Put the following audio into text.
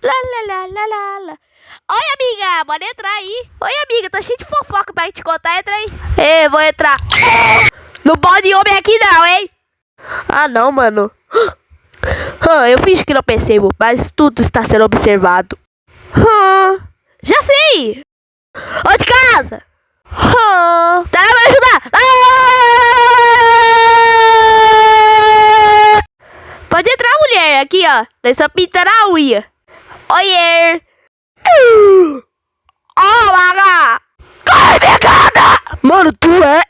lá. Oi, amiga, pode entrar aí. Oi, amiga, tô cheio de fofoca pra te contar. Entra aí. Ei, vou entrar. Não pode homem aqui não, hein? Ah, não, mano. Eu fingi que não percebo, mas tudo está sendo observado. Já sei! Ô, de casa! Tá, vai me ajudar! Pode entrar, mulher, aqui, ó. Nós só pintando a unha. Oiê! Maga! Corre, pegada! Mano, tu é